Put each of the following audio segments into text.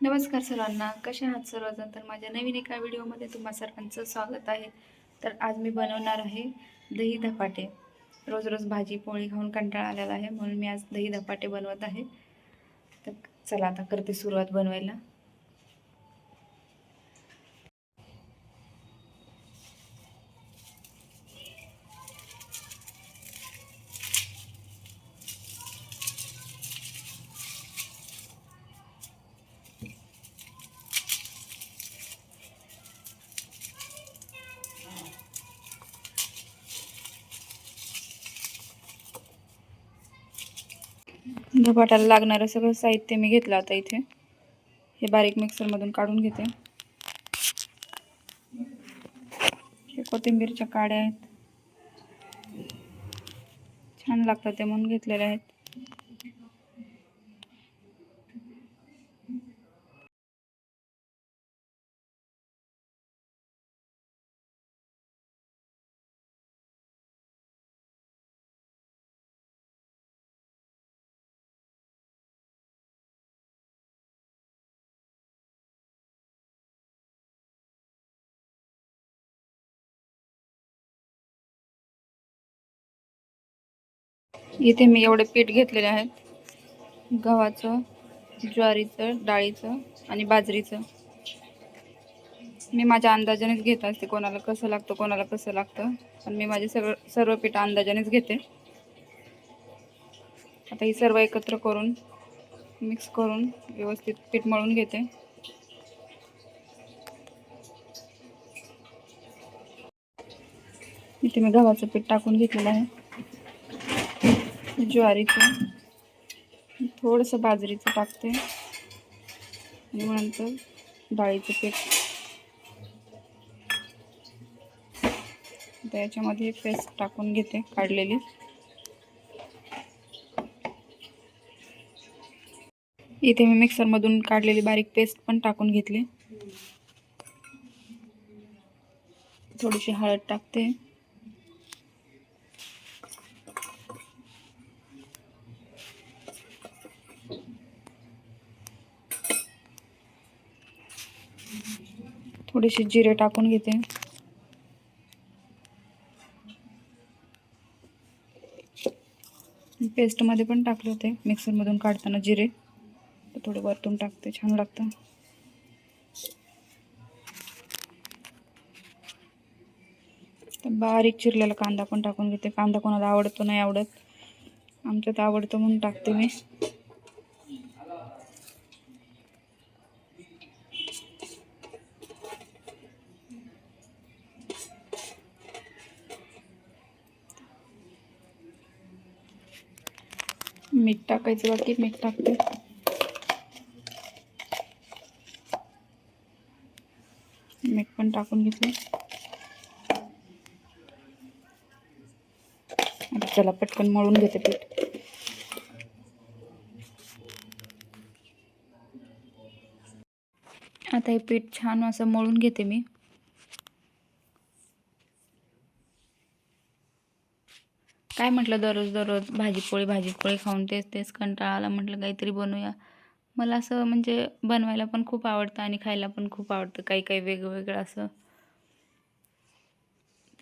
नमस्कार सर्वांना, कसे आहात सर्वजण? तर माझ्या नवीन एका व्हिडिओमध्ये तुम्हा सर्वांचं स्वागत आहे. तर आज मी बनवणार आहे दही धपाटे. रोज रोज भाजी पोळी खाऊन कंटाळा आलेला आहे, म्हणून मी आज दही धपाटे बनवत आहे. तर चला आता करते सुरुवात बनवायला. धपाट्याला लागणारं सगळं साहित्य मी घेतलं. आता इथे हे बारीक मिक्सरमधून काढून घेते. हे कोथिंबीरच्या काड्या आहेत, छान लागतात ते म्हणून घेतलेले आहेत. इथे मी एवढे पीठ घेतलेले आहेत, गव्हाचं, ज्वारीचं, डाळीचं आणि बाजरीचं. मी माझ्या अंदाजानेच घेत असते, कोणाला कसं लागतं कोणाला कसं लागतं, पण मी माझे सर्व पीठ अंदाजानेच घेते. आता ही सर्व एकत्र करून मिक्स करून व्यवस्थित पीठ मळून घेते. इथे मी गव्हाचं पीठ टाकून घेतलेलं आहे, ज्वारीचं, थोडंसं बाजरीचं टाकते आणि नंतर डाळीचं पीठ. त्याच्यामध्ये पेस्ट टाकून घेते काढलेली. इथे मी मिक्सरमधून काढलेली बारीक पेस्ट पण टाकून घेतली. थोडीशी हळद टाकते. थोडेसे जिरे टाकून घेते. पेस्टमध्ये पण टाकले होते मिक्सरमधून काढताना जिरे, तर थोडे वरतून टाकते, छान लागतं. तर बारीक चिरलेला कांदा पण टाकून घेते. कांदा कोणाला आवडतो नाही आवडत, आमच्यात आवडतं म्हणून टाकते मी. मीठ टाकायचं बाकी, मीठ टाकते. मीठ पण टाकून घेतलं. आता चला पटकन मळून घेते पीठ. आता हे पीठ छान असं मळून घेते मी. काय म्हटलं, दररोज दररोज भाजीपोळी खाऊन तेच तेच कंटाळा आला. म्हटलं काहीतरी बनवूया. मला असं म्हणजे बनवायला पण खूप आवडतं आणि खायला पण खूप आवडतं, काही काही वेगवेगळं असं.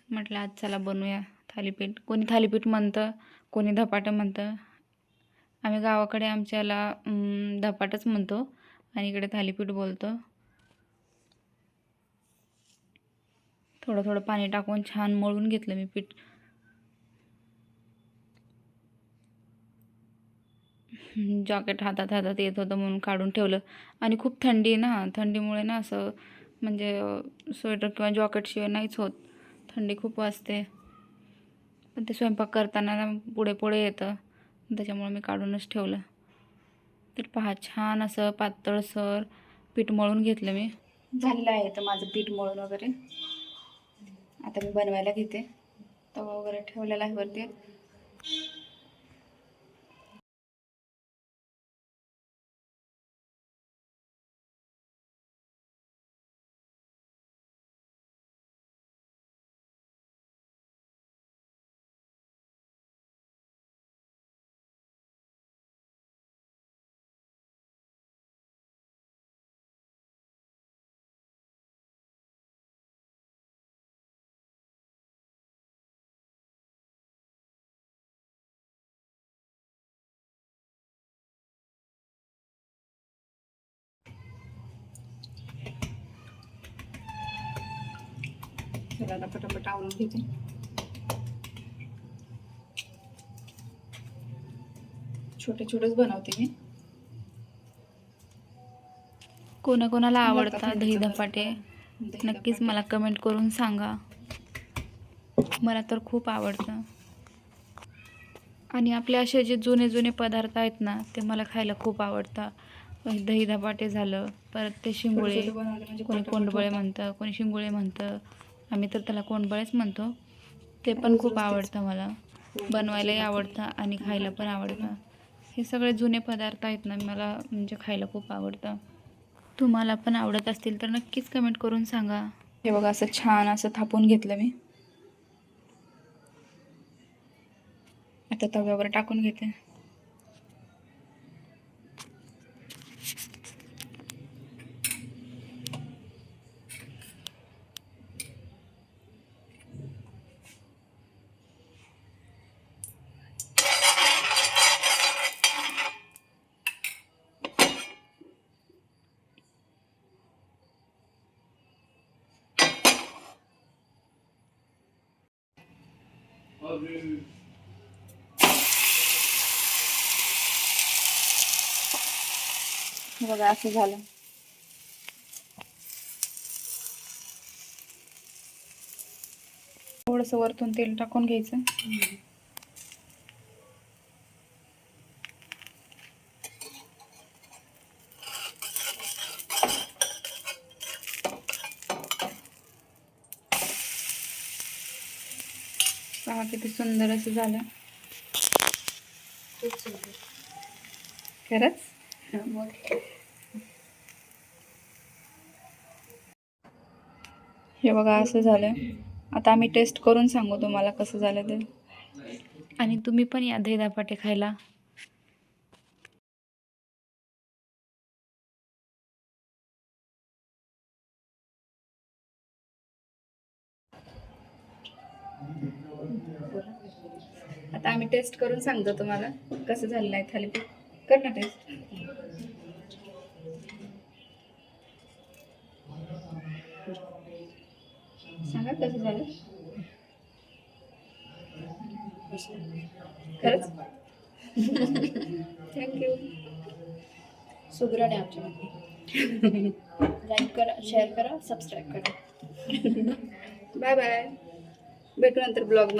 म्हटलं आज चला बनवूया थालीपीठ. कोणी थालीपीठ म्हणतं, कोणी धपाटं म्हणतं. आम्ही गावाकडे आमच्याला धपाटंच म्हणतो आणि इकडे थालीपीठ बोलतो. थोडं थोडं पाणी टाकून छान मळून घेतलं मी पीठ. जॉकेट हातात हातात येत होतं म्हणून काढून ठेवलं. आणि खूप थंडी आहे ना, थंडीमुळे ना असं म्हणजे स्वेटर किंवा जॉकेटशिवाय नाहीच होत. थंडी खूप वाजते, पण ते स्वयंपाक करताना पुढे पुढे येतं, त्याच्यामुळे मी काढूनच ठेवलं. तर पहा, छान असं पातळसर पीठ मळून घेतलं मी. झालेलं आहे तर माझं पीठ मळून वगैरे. आता मी बनवायला घेते. तवा वगैरे ठेवलेला आहे वरती. चला आता पटापट आवरून घेते. छोटे छोटेच बनवते मी. कोणाकोणाला आवडतात दही धपाटे नक्कीच मला कमेंट करून सांगा. मला तर खूप आवडतं. आणि आपले असे जे जुने जुने पदार्थ आहेत ना ते मला खायला खूप आवडतं. दही धपाटे झालं, परत ते शिंगोळे, कोणी कोंडबळे म्हणतं, कोणी शिंगोळे म्हणतं, आम्ही तर त्याला कोंडबळेच म्हणतो. ते पण खूप आवडतं मला, बनवायलाही आवडतं आणि खायला पण आवडतं. हे सगळे जुने पदार्थ आहेत ना मला म्हणजे खायला खूप आवडतं. तुम्हाला पण आवडत असतील तर नक्कीच कमेंट करून सांगा. हे बघा असं छान असं थापून घेतलं मी. आता तव्यावर टाकून घेते. बघा असं झालं. थोडंसं वरतून तेल टाकून घ्यायचं. पहा किती सुंदर असं झालं. खरंच हे बघा असं झालं. आता आम्ही टेस्ट करून सांगू तुम्हाला कसं झालं ते. आणि तुम्ही पण या दही धपाटे खायला. आता आम्ही टेस्ट करून सांगतो तुम्हाला कसं झालं नाही थालीपीठ. कर ना टेस्ट. सांगा कसं झालं. खरंच थँक्यू. सुगरण आहे आमच्यामध्ये. लाईक करा, शेअर करा, सबस्क्राईब करा. Bye bye. भेटू नंतर ब्लॉगमध्ये.